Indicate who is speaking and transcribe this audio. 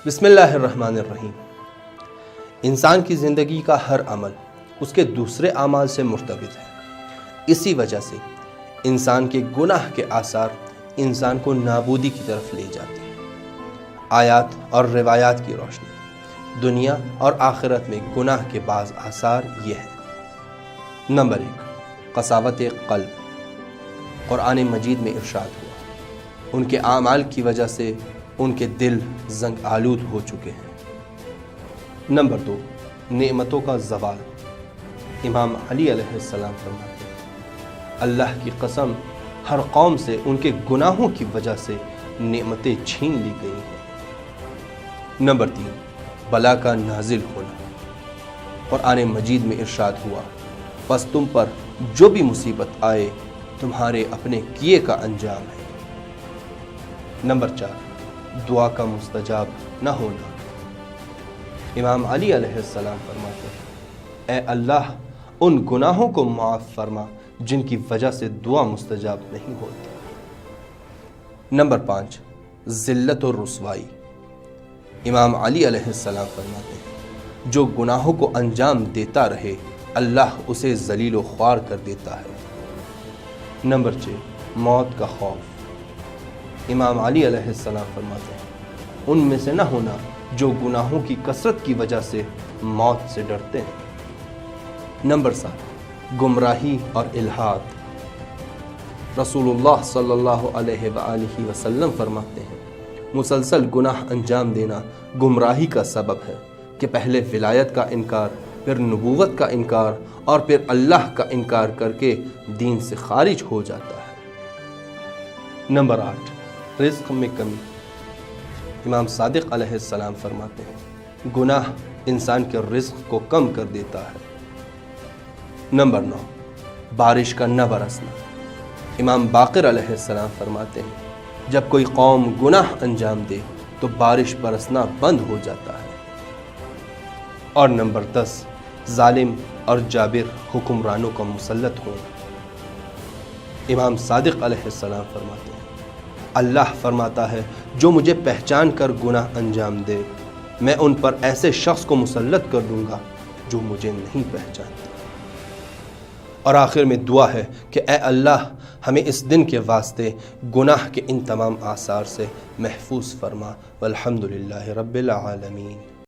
Speaker 1: بسم اللہ الرحمن الرحیم۔ انسان کی زندگی کا ہر عمل اس کے دوسرے اعمال سے مرتبط ہے۔ اسی وجہ سے انسان کے گناہ کے آثار انسان کو نابودی کی طرف لے جاتے ہیں۔ آیات اور روایات کی روشنی دنیا اور آخرت میں گناہ کے بعض آثار یہ ہیں۔ نمبر 1، قساوت قلب۔ قرآن مجید میں ارشاد ہوا، ان کے اعمال کی وجہ سے ان کے دل زنگ آلود ہو چکے ہیں۔ نمبر 2، نعمتوں کا زوال۔ امام علی علیہ السلام فرماتے ہیں، اللہ کی قسم ہر قوم سے ان کے گناہوں کی وجہ سے نعمتیں چھین لی گئی ہیں۔ نمبر 3، بلا کا نازل ہونا۔ قرآن مجید میں ارشاد ہوا، پس تم پر جو بھی مصیبت آئے تمہارے اپنے کیے کا انجام ہے۔ نمبر 4، دعا کا مستجاب نہ ہونا۔ امام علی علیہ السلام فرماتے ہیں، اے اللہ ان گناہوں کو معاف فرما جن کی وجہ سے دعا مستجاب نہیں ہوتی۔ نمبر 5، ذلت اور رسوائی۔ امام علی علیہ السلام فرماتے ہیں، جو گناہوں کو انجام دیتا رہے اللہ اسے ذلیل و خوار کر دیتا ہے۔ نمبر 6، موت کا خوف۔ امام علی علیہ السلام فرماتے ہیں، ان میں سے نہ ہونا جو گناہوں کی کثرت کی وجہ سے موت سے ڈرتے ہیں۔ نمبر 7، گمراہی اور الحاد۔ رسول اللہ صلی اللہ علیہ وآلہ وسلم فرماتے ہیں، مسلسل گناہ انجام دینا گمراہی کا سبب ہے کہ پہلے ولایت کا انکار، پھر نبوت کا انکار اور پھر اللہ کا انکار کر کے دین سے خارج ہو جاتا ہے۔ نمبر 8، رزق میں کمی۔ امام صادق علیہ السلام فرماتے ہیں، گناہ انسان کے رزق کو کم کر دیتا ہے۔ نمبر 9، بارش کا نہ برسنا۔ امام باقر علیہ السلام فرماتے ہیں، جب کوئی قوم گناہ انجام دے تو بارش برسنا بند ہو جاتا ہے۔ اور نمبر 10، ظالم اور جابر حکمرانوں کا مسلط ہونا۔ امام صادق علیہ السلام فرماتے ہیں، اللہ فرماتا ہے، جو مجھے پہچان کر گناہ انجام دے میں ان پر ایسے شخص کو مسلط کر دوں گا جو مجھے نہیں پہچانتا۔ اور آخر میں دعا ہے کہ اے اللہ ہمیں اس دن کے واسطے گناہ کے ان تمام آثار سے محفوظ فرما۔ والحمدللہ رب العالمین۔